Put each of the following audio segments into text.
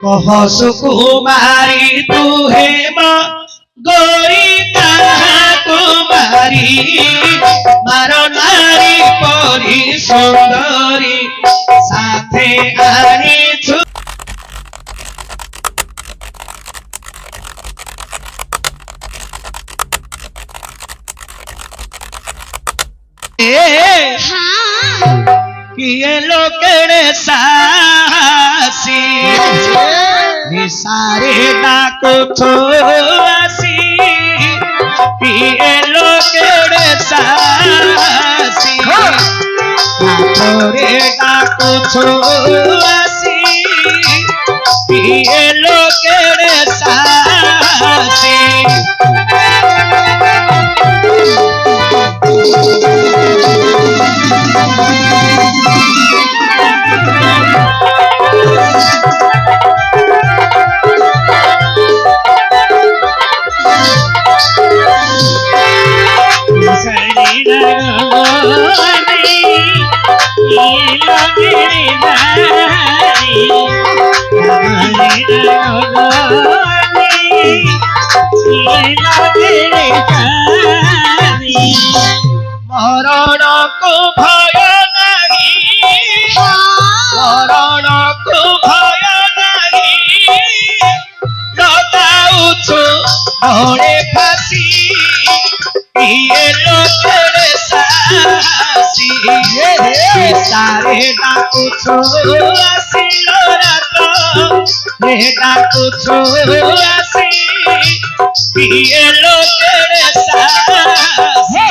कह सुकुमारी तू हे गोरी कहा कुमारी मारो नारी परी सुंदरी साथे आनी छु किए लोकेड़े सासी निसारे डाको थोसी किए लोकेड़े सासी थोरे डाको थोसी किए लोकेड़े सासी मरण को भय नहीं मरण को भय नहीं लगाउछु घोड़े फांसी ये लोकेड़े सासी सारे डाकुछु आसी लोरात रे डाकुछु आसी ये लोकेड़े सासी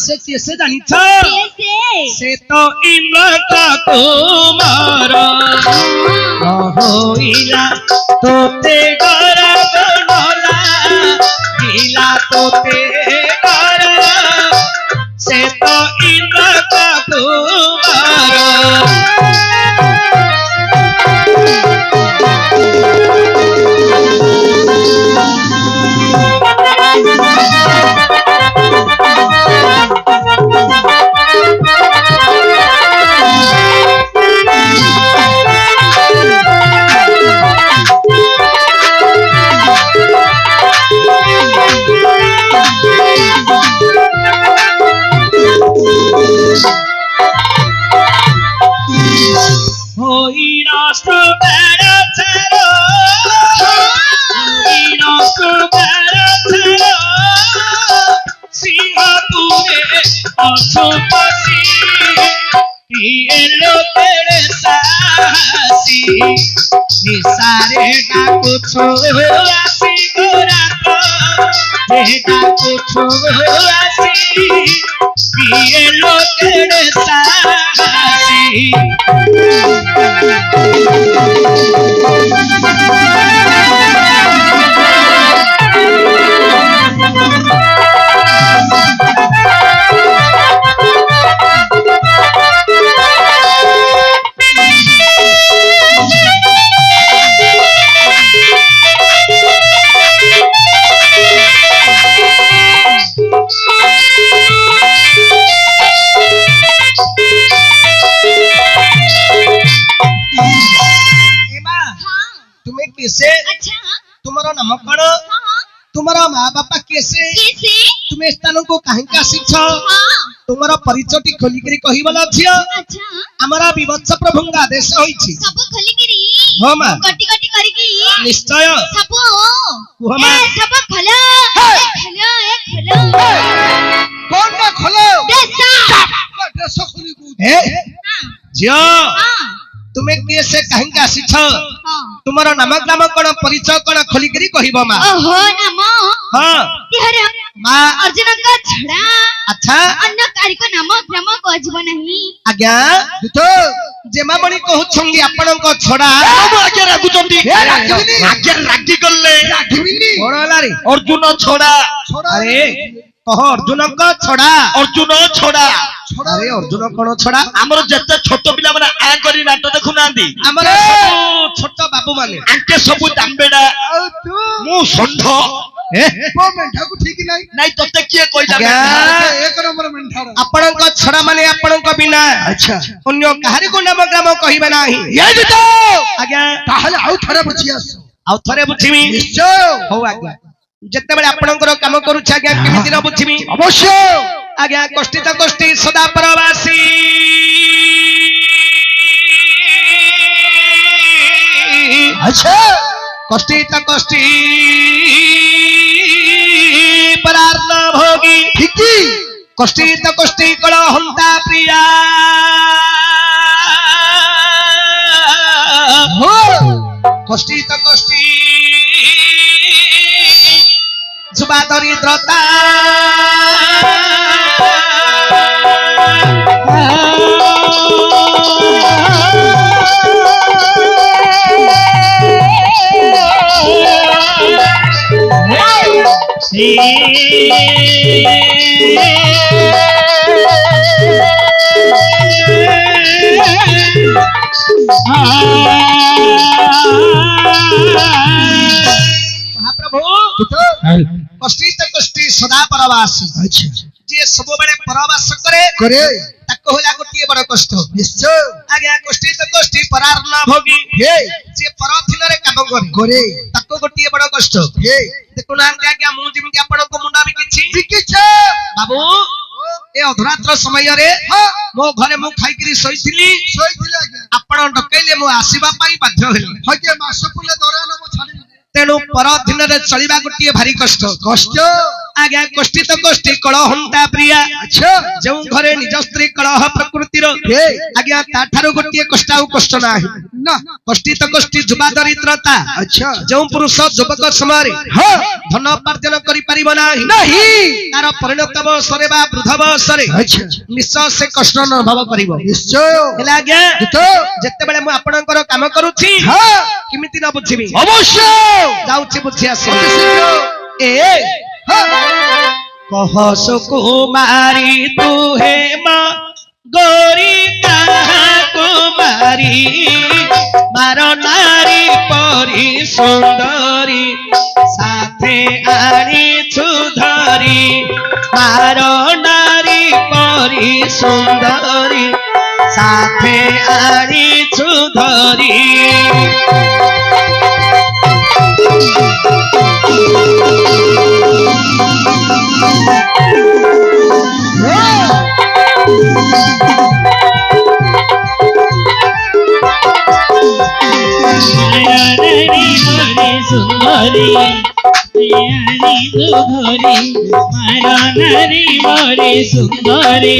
से कैसे जानी था से तो इंद्र का कुमार होइला तोते गरा बनला हिला तोते गरा से तो इंद्र का कुमार निसारे डाकुछु आसी गोरात रे डाकुछु आसी किए लोकेड़े सासी कैसे तुम्हारा नाम कौन तुम्हारा माँ बापा कैसे तुम्हें स्थान को कहीं का शिक्षा तुम्हारा परिचय खोली करी कहि वाला छियो हमारा विवत्स प्रभुंगा आदेश होई छी सब खोली करी हां मां कटी कटी करी की निश्चय सब वो हम सब खोलो खोलो खोलो कौन का खोलो ड्रेस खोली को ए जियो तुम्हें कैसे कहीं का शिक्षा तुम्हारा नाम कौन परिचय कौन खोली करी कहिबो मां ओहो नाम हां तिहरे मां अर्जुन का छड़ा अच्छा अन्य कार्य को नाम क्रम को जीवन नहीं आज्ञा तो जेमामणि कहउछंगी आपणक छडा ମୁଁ ଆଜ୍ଞା ରାଗୁଛନ୍ତି ରାଗିବିନି। ଆଜ୍ଞା ରାଗି ଗଲେ कोण होला रे ଅର୍ଜୁନ ଛଡା अरे कह अर्जुनक छडा ଅର୍ଜୁନ ଛଡା अरे अर्जुन कोण छडा ଆମର ଯେତେ ଛୋଟ ପିଲାମାନେ ଆ କରି ନାଟ ଦେଖୁନାହାନ୍ତି ଆମର ସବୁ ଛୋଟ ବାବୁ ମାନେ ଆଙ୍କେ ସବୁ ଦାମ୍ବେଡା ମୁଁ ଷଣ୍ଢ ମେଣ୍ଢାକୁ ଠିକ ନାହିଁ ନାଇଁ ତତେ କିଏ କହିଲା ଆଜ୍ଞା। ଏକ ନମ୍ବର ମେଣ୍ଢାର ଆପଣଙ୍କ ଛଡା ମାନେ ଆପଣଙ୍କ ବିନା ଆଚ୍ଛା ଅନ୍ୟ କାହାରିକୁ ନାମ ଗ୍ରାମ କହିବେ ନାହିଁ ଆଜ୍ଞା ତାହେଲେ ଆଉ ଥରେ ବୁଝି ଆସ ଆଉ ଥରେ ବୁଝିବି ନିଶ୍ଚୟ ହଉ ଆଜ୍ଞା ଯେତେବେଳେ ଆପଣଙ୍କର କାମ କରୁଛି ଆଜ୍ଞା କେମିତି ନ ବୁଝିବି ଅବଶ୍ୟ ଆଜ୍ଞା କଷ୍ଟିତ କଷ୍ଟି ସଦା ପରବାସୀ ଆଚ୍ଛା କଷ୍ଟିତ କଷ୍ଟି ପରାର୍ଥ ଭୋଗୀ ଠିକ କଷ୍ଟିତ କଷ୍ଟି କଳ ହନ୍ତା ପ୍ରିୟା কষ্টিত কষ্টি যুবা দরিদ্রতা মহাপ্রভু কষ্টিত কষ্টি সদা পরবাসী আচ্ছা যে সবুবেলে পরবাস করে করে তাকে হলা গোটিয়ে বড় কষ্ট নিশ্চয় আজ্ঞা কষ্টিত কষ্টি পরার ন ভোগী হে যে পরথিନରେ কাম করে করে ତାକୁ ଗୋଟିଏ ବଡ କଷ୍ଟ হে ଦେଖୁନାହାନ୍ତି ଆଜ୍ଞା ମୁଁ ଯେମିତି ଆପଣଙ୍କ ମୁଣ୍ଡ ବିକିଛି ବିକିଛ ବାବୁ ଏ ଅଧରାତ୍ର ସମୟରେ ମୋ ଘରେ ମୁଁ ଖାଇକିରି ଶୋଇଥିଲି ଶୋଇଥିଲେ ଆଜ୍ଞା ଆପଣ ଡକେଇଲେ ମୁଁ ଆସିବା ପାଇଁ ବାଧ୍ୟ ହେଲି ହକେ ମାସ ପୁଲେ ଦରାନ ମୁଁ ଛାଡି ତେଣୁ ପରଦିନରେ ଚଳିବା ଗୋଟିଏ ଭାରି କଷ୍ଟ କଷ୍ଟ ଆଜ୍ଞା କଷ୍ଟିତ କଷ୍ଟି କଳହନ୍ତା ପ୍ରିୟା ଆଚ୍ଛା ଯେଉଁ ଘରେ ନିଜ ସ୍ତ୍ରୀ କଳହ ପ୍ରକୃତିର ହେ ଆଜ୍ଞା ତାଠାରୁ ଗୋଟିଏ କଷ୍ଟ ଆଉ କଷ୍ଟ ନାହିଁ ନା କଷ୍ଟିତ କଷ୍ଟି ଯୁବା ଦରିଦ୍ରତା ଆଚ୍ଛା ଯେଉଁ ପୁରୁଷ ଯୁବକ ସମୟରେ ହଁ ଧନ ଉପାର୍ଜନ କରିପାରିବ ନାହିଁ ନାହିଁ ତାର ପରିଣତ ବୟସରେ ବା ବୃଦ୍ଧ ବୟସରେ ଆଚ୍ଛା ନିଶ୍ଚୟ ସେ କଷ୍ଟ ଅନୁଭବ କରିବ ନିଶ୍ଚୟ ହେଲେ ଆଜ୍ଞା ତ ଯେତେବେଳେ ମୁଁ ଆପଣଙ୍କର କାମ କରୁଛି ହଁ କେମିତି ନ ବୁଝିବି ଅବଶ୍ୟ ଯାଉଛି ବୁଝି ଆସିବି ଅତି ଶୀଘ୍ର ଏ ହଁ कह सुकुमारी तू हे माँ गोरी कहा कुमारी मारो नारी परी सुंदरी साथे आनी छुधरी मारो नारी परी सुंदरी साथे आनी छुधरी सुंदरी मारा नारी मोरी सुंदरी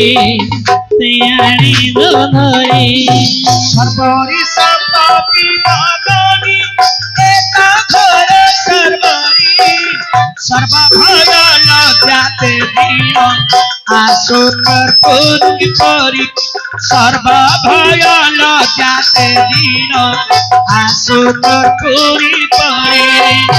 सियाणी धोरी सर्वरी संपत्ति नागनी एका घर सर्वरी सर्व भगल जाते दीन आसो कर्पूरी परी सर्व भगल जाते दीन आसो कर्पूरी परी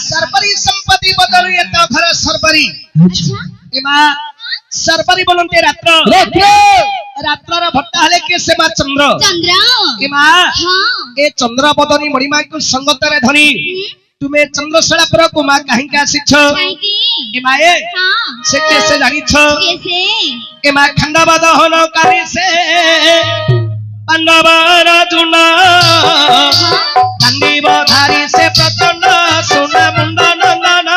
सरबरी संपत्ति बदल ये तो घर सरबरी एमा सरबरी बोलते रात्र रात्रर भट्टा हले के सेमा चंद्र चंद्र एमा हाँ ए चंद्र बदनी मणिमा को संगतरे धनी तुम्हें चंद्रशेला पर को मा काहे के आसीछ काहेकि एमा ए हाँ से कैसे जानिछ कैसे एमा खंडवा दहन कारी से पांडवर जुना कांदीब धारी से प्रचंड सुना मुंड नंदन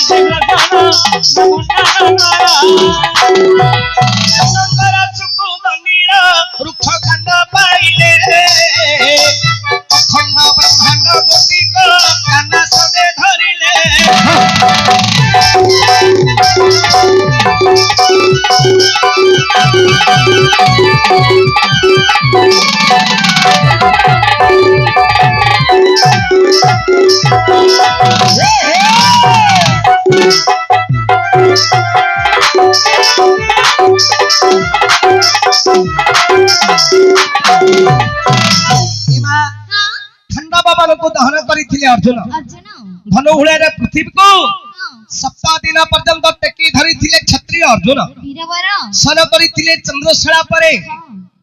Nanda ଜନଙ୍କର ଚୁକୁ ମନ୍ଦିର ବୃକ୍ଷ କାଣ୍ଡ ପାଇଲେ ଅଖଣ୍ଡ ବ୍ରହ୍ମାଣ୍ଡ ଗୋଟିକ କାନା ସନେ ଧରିଲେ ଖଣ୍ଡ ବାବାଙ୍କୁ ଦହନ କରିଥିଲେ ଅର୍ଜୁନ अर्जुन ଧନୁହୁଳରେ ପୃଥିବୀକୁ 7 ଦିନ ପର୍ଯ୍ୟନ୍ତ ଟେକି ଧରିଥିଲେ କ୍ଷତ୍ରିୟ ଅର୍ଜୁନ वीरवर ସନ କରିଥିଲେ ଚନ୍ଦ୍ରଶିଳା ପରେ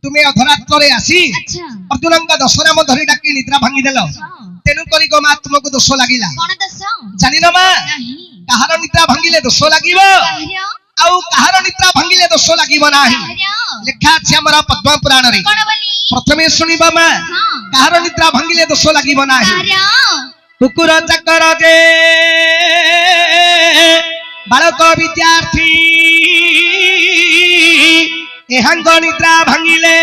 ତୁମେ ଅଧରାତ୍ରରେ ଆସି अच्छा ଅର୍ଜୁନଙ୍କ ଦଶନାମ ଧରି ଡାକି ନିଦ୍ରା ଭାଙ୍ଗିଦେଲ ତେଣୁ କରି ଗୋ ମା ତୁମକୁ ଦୋଷ ଲାଗିଲା कौन दस ଜାଣିଲ ମା नहीं କାହାର ନିଦ୍ରା ଭାଙ୍ଗିଲେ ଦୋଷ ଲାଗିବ कहरियो ଆଉ କାହାର ନିଦ୍ରା ଭାଙ୍ଗିଲେ ଦୋଷ ଲାଗିବ ନାହିଁ कहरियो ଲେଖା ଅଛି ଆମର ପଦ୍ମ ପୁରାଣରେ कौन बोली ପ୍ରଥମେ ଶୁଣିବ ମା हां କାହାର ନିଦ୍ରା ଭାଙ୍ଗିଲେ ଦୋଷ ଲାଗିବ ନାହିଁ कहरियो କୁକୁର ଚାକର ଯେ ବାଳକ ବିଦ୍ୟାର୍ଥୀ ଏହାଙ୍କ ନିଦ୍ରା ଭାଙ୍ଗିଲେ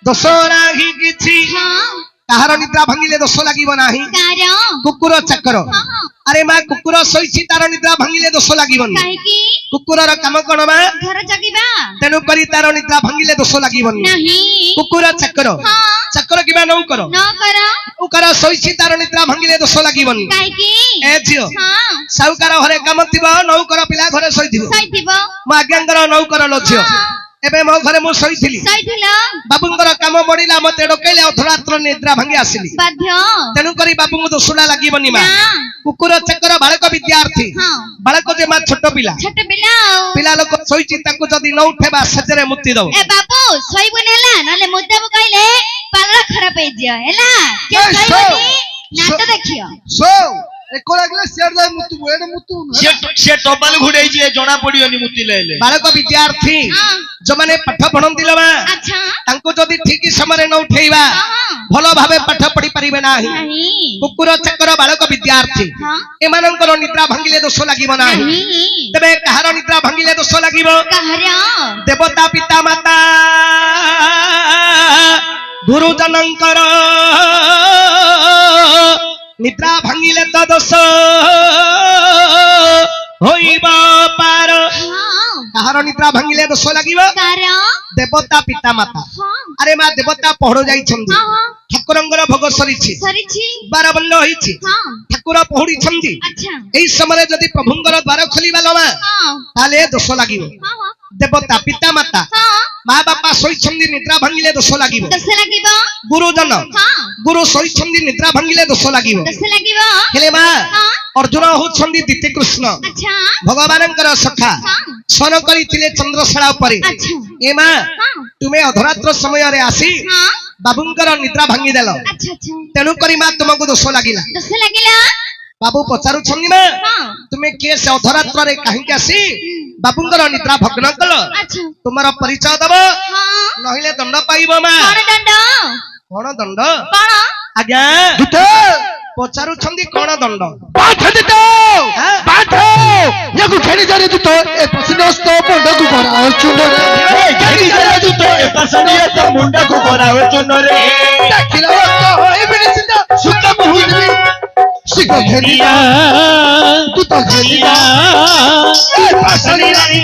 ଦୋଷ ନାହିଁ କିଛି हां କାହାର ନିଦ୍ରା ଭାଙ୍ଗିଲେ ଦୋଷ ଲାଗିବ ନାହିଁ कहरियो କୁକୁର ଚାକର हां हां ଆରେ ମା କୁକୁର ଶୋଇଛି ତାର ନିଦ୍ରା ଭାଙ୍ଗିଲେ ଦୋଷ ଲାଗିବନି काहे की କୁକୁରର କାମ କଣ ମା घर जगिबा ତେଣୁ କରି ତାର ନିଦ୍ରା ଭାଙ୍ଗିଲେ ଦୋଷ ଲାଗିବନି नहीं କୁକୁର ଚାକର हां ଚାକର କିମ୍ବା ନୌକର न करो ନୌକର ଶୋଇଛି ତାର ନିଦ୍ରା ଭାଙ୍ଗିଲେ ଦୋଷ ଲାଗିବନି काहे की ଏ ଝିଅ हां ସାହୁକାର ଘରେ କାମ ଥିବ ନୌକର ପିଲା ଘରେ ଶୋଇଥିବ ସଇଥିବ ମୋ ଆଜ୍ଞାଙ୍କର ନୌକର ଲ ଝିଅ ଏବେ ମୋ ଘରେ ମୁଁ ଶୋଇଥିଲି ସଇଥିଲ ବାବୁଙ୍କର କାମ ବଢିଲା ମତେ ଡକେଇଲେ ଅଧରାତ୍ର ନିଦ୍ରା ଭାଙ୍ଗି ଆସିଲି ବାଧ୍ୟ ତେଣୁ କରି ବାବୁଙ୍କୁ ଦୋଷଟା ଲାଗିବନି ମା ନା କୁକୁର ଚାକର ବାଳକ ବିଦ୍ୟାର୍ଥୀ ହଁ ବାଳକ ଯେ ମା ଛୋଟ ପିଲା ଛୋଟ ପିଲା ଆଉ ପିଲା ଲୋକ ଶୋଇଛି ତାକୁ ଯଦି ନ ଉଠେଇବା ସେଜରେ ମୁକ୍ତି ଦବ ଏ ବାବୁ ଶୋଇବୁନି ହେଲା ନହେଲେ ମୁଦାବୁ କହିଲେ ପାଗଳ ଖରାପ ହେଇଯିବ ହେଲା କେ ଏ, ଶୋଇବୁନି ଶୋ। ନାଟ ଦେଖିବ ସୋ ଏକ ଲାଗିଲେ ସିଆଡେ ଯାଇ ମୁତୁବୁ ଏଡେ ମୁତୁବୁ ସେ ଟବାଲ ଘୋଡେଇଛି ଜଣା ପଡିବନି ମୁତିଲେ ହେଲେ ବାଳକ ବିଦ୍ୟାର୍ଥୀ ହଁ ଯୋଉମାନେ ପାଠ ପଢନ୍ତି ଲୋ ମା ଆଚ୍ଛା ତାଙ୍କୁ ଯଦି ଠିକ ସମୟରେ ନ ଉଠେଇବା ହଁ ଭଲ ଭାବେ ପାଠ ପଢି ପାରିବେ ନାହିଁ ନାହିଁ କୁକୁର ଚାକର ବାଳକ ବିଦ୍ୟାର୍ଥୀ ହଁ ଏମାନଙ୍କର ନିଦ୍ରା ଭାଙ୍ଗିଲେ ଦୋଷ ଲାଗିବ ନାହିଁ ନାହିଁ ତେବେ କାହାର ନିଦ୍ରା ଭାଙ୍ଗିଲେ ଦୋଷ ଲାଗିବ କାହାର ଦେବତା ପିତା ମାତା ଗୁରୁଜନଙ୍କର ନିଦ୍ରା ଭାଙ୍ଗିଲେ ତ ଦୋଷ ହୋଇବ ପାର ହଁ କାହାର ନିଦ୍ରା ଭାଙ୍ଗିଲେ ଦୋଷ ଲାଗିବ କାର ଦେବତା ପିତା ମାତା ହଁ ଆରେ ମା ଦେବତା ପହଡ଼ ଯାଇଛନ୍ତି ହଁ ହଁ ଠାକୁରଙ୍କର ଭୋଗ ସରିଛି ସରିଛି ବାରବନ୍ଦ ହେଇଛି ହଁ ଠାକୁର ପହଡିଛନ୍ତି ଆଚ୍ଛା ଏହି ସମୟରେ ଯଦି ପ୍ରଭୁଙ୍କର ଦ୍ୱାର ଖୋଲିବା ଲୋ ମା ହଁ ତାହେଲେ ଦୋଷ ଲାଗିବ ହଁ ହଁ ଦେବତା ପିତା ମାତା ହଁ ମା ବାପା ଶୋଇଛନ୍ତି ନିଦ୍ରା ଭାଙ୍ଗିଲେ ଦୋଷ ଲାଗିବ ଦୋଷ ଲାଗିବ ଗୁରୁଜନ ହଁ ଗୁରୁ ଶୋଇଛନ୍ତି ନିଦ୍ରା ଭାଙ୍ଗିଲେ ଦୋଷ ଲାଗିବ ଦୋଷ ଲାଗିବ ହେଲେ ମା ହଁ ଅର୍ଜୁନ ହଉଛନ୍ତି ଦ୍ୱିତୀୟ କୃଷ୍ଣ ଆଚ୍ଛା ଭଗବାନଙ୍କର ସଖା ହଁ ସ୍ୱର କରିଥିଲେ ଚନ୍ଦ୍ରଶିଳା ଉପରେ ଆଚ୍ଛା ଏ ମା ହଁ ତୁମେ ଅଧରାତ୍ର ସମୟରେ ଆସି ହଁ ବାବୁଙ୍କର ନିଦ୍ରା ଭାଙ୍ଗିଦେଲ ଆଚ୍ଛା ଆଚ୍ଛା ତେଣୁ କରି ମା ତୁମକୁ ଦୋଷ ଲାଗିଲା ଦୋଷ ଲାଗିଲା ବାବୁ ପଚାରୁଛନ୍ତି ମା ହଁ ତୁମେ କିଏ ସେ ଅଧରାତ୍ରରେ କାହିଁକି ଆସି ବାବୁଙ୍କର ନିଦ୍ରା ଭଗ୍ନ କଲ ଆଚ୍ଛା ତୁମର ପରିଚୟ ଦବ ହଁ ନହେଲେ ଦଣ୍ଡ ପାଇବ ମା କଣ ଦଣ୍ଡ କଣ ଦଣ୍ଡ କଣ ଆଜ୍ଞା ଦୂତ ପଚାରୁଛନ୍ତି କଣ ଦଣ୍ଡ ବାଠ ଦୂତ হ্যাঁ? ବାଠ ୟାକୁ ଖେଳି ଜାଣି ଦୂତ ଏ ପଶିନସ୍ତ ମୁଣ୍ଡକୁ କରା ଚୁଣ୍ଡରେ ମୁଣ୍ଡକୁ କରାଉ ଚୂନରେ ଦେଖିଲା ରକ୍ତ ହୋଇବିନି ସିନା ସୁତ ବହୁଥିବି ଶିଖ ଖେଳିଲା ତୁ ତ ଖେଳିଲା ଏ ପାଶନି ରାଣୀ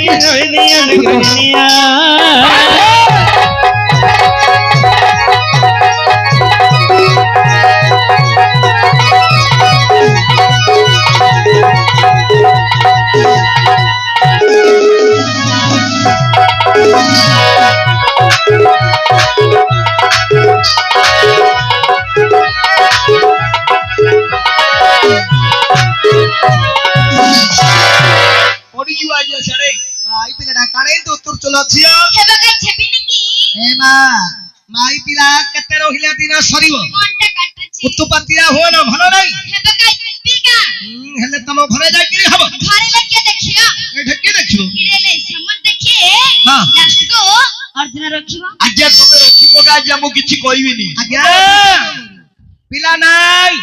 ପଡିଯିବ ଆଜି ସାଡେ ମାଇ ପିଲାଟା କାଳେ ଦୋତୁର ଚଲ ଝିଅ ହେବା କାଇ ଛେବିନି କି ଏ ମା ମାଇ ପିଲା କେତେ ରହିଲା ଦିନ ସରିବ ମନଟା କାଟୁଛି ଉତ୍ତୁପାତିଆ ହୁଅ ନା ଭଲ ନାହିଁ ହେବା କାଇ ଛେବିକା ହେଲେ ତମ ଘରେ ଯାଇକିରି ହବ ଘରେ ଲେକେ ଦେଖିବା ଏଠି କିଏ ଦେଖିବ ଇରେଲେ ସମାନ ଦେଖିଏ ହଁ ଲାଷ୍ଟକୁ ଅର୍ଜୁନ ରଖିବ ଆଜ୍ଞା ତମେ ରଖିବ ଆଜ୍ଞା ମୁଁ କିଛି କହିବିନି ଆଜ୍ଞା ପିଲା ନାଇଁ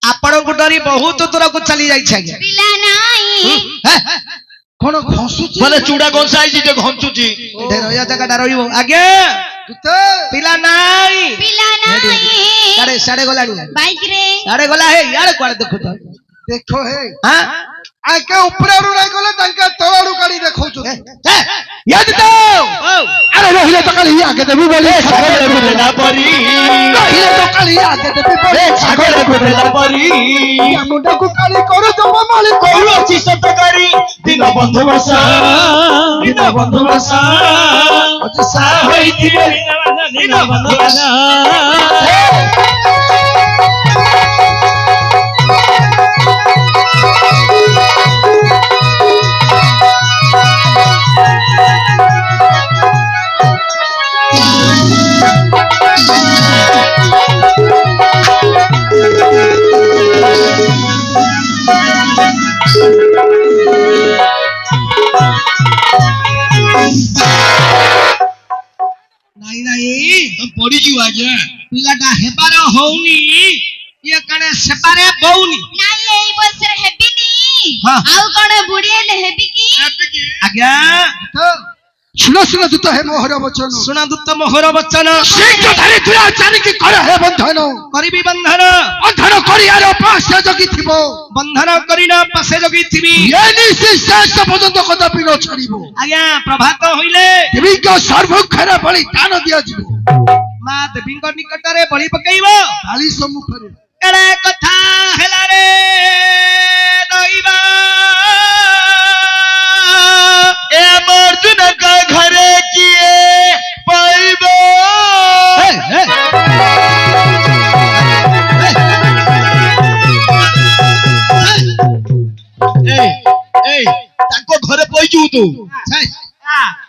ଆପଣଙ୍କୁ ଡରି ବହୁତ ଦୂରକୁ ଚାଲି ଯାଇଛି ଆଜ୍ଞା ପିଲା ନାଇଁ କଣ ଘସୁଛି ବୋଲେ ଚୁଡା କଂସା ହେଇଛି ଯେ ଘଞ୍ଚୁଛି ଏଠି ରହିବା ଜାଗାଟା ରହିବ ଆଜ୍ଞା ଦୂତ ପିଲା ନାଇଁ ପିଲା ନାଇଁ ସାଡେ ଗଲାଣି ବାଇକ ରେ ସାଡେ ଗଲା ହେ ୟାଡେ କୁଆଡେ ଦେଖୁଛ ଦେଖ ହେ ହଁ ଆକେ ଉପରେ ଆଡୁ ନାଇଁ ଗଲେ ତାଙ୍କ ତଳଆଡୁ କାଢି ଦେଖଉଛୁ ୟାଦ ତ ଆରେ ରହିଲେ ତ କାଲି ଆଗେ ଦେବି ବୋଲି ଛାଗଳ କୁଦେଲା ପରି ରହିଲେ ତ କାଲି ଆଗେ ଦେବି ବୋଲି ଛାଗଳ କୁଦେଲା ପରି ମୁଣ୍ଡକୁ କାଲି କରୁ ଜମା ମାଳି କରୁଅଛି ସତ କରି ଦିନ ବନ୍ଧୁ ବସ ଦିନ ବନ୍ଧୁ ବସ ସା ହୋଇଥିବେ ଦିନ ବନ୍ଧୁ ବସ ନାଇଁ ନାଇଁ ପଡିଯିବ ଆଜ୍ଞା ପିଲାଟା ହେବାର ହଉନି ଇଏ କାણે ସେବାରେ ବଉନି ନାଇଁ ଏଇ ବର୍ଷରେ ହେବିନି ହଁ। ଆଉ କଣ ବୁଢୀ ହେଲେ ହେବି କି ଆଜ୍ଞା ଶୁଣ ଶୁଣ ଦୂତ ହେ ମୋହର ବଚନ ଶୁଣନ୍ତୁ ତ ମୋହର ବଚନ ଶୀଘ୍ର ଧରି ତୁଇ ଜାଣିକି କର ହେ ବନ୍ଧନ କରିବି ବନ୍ଧନ ବନ୍ଧନ କରିଆର ପାଶ ଜଗିଥିବ ବନ୍ଧନ କରିନ ପାଶେ ଜଗିଥିବି ଏନି ସେ ଶେଷ ପର୍ଯ୍ୟନ୍ତ କଦାପି ନ ଛାଡ଼ିବ ଆଜ୍ଞା ପ୍ରଭାତ ହଇଲେ ଦେବୀଙ୍କ ସର୍ବକ୍ଷରେ ବଳି ଦାନ ଦିଆଯିବ ମା ଦେବୀଙ୍କ ନିକଟରେ ବଳି ପକେଇବ କାଳି ସମ୍ମୁଖରେ କେଡେ କଥା ହେଲା ରେ ଦଇବା ଏ ଅର୍ଜୁନ କା ଘରେ କିଏ ପାଇବ ତାଙ୍କ ଘରେ ପଇଛୁ ତୁ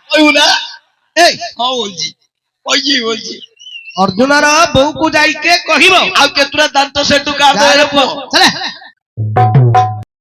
କହିବୁ ନା ହଁ ବୋଲଛି କହିଛି ଅର୍ଜୁନର ବୋଉକୁ ଯାଇକେ କହିବ ଆଉ କେତୁରା ଦାନ୍ତ ସେଠୁ କାଢ ଚାଲେ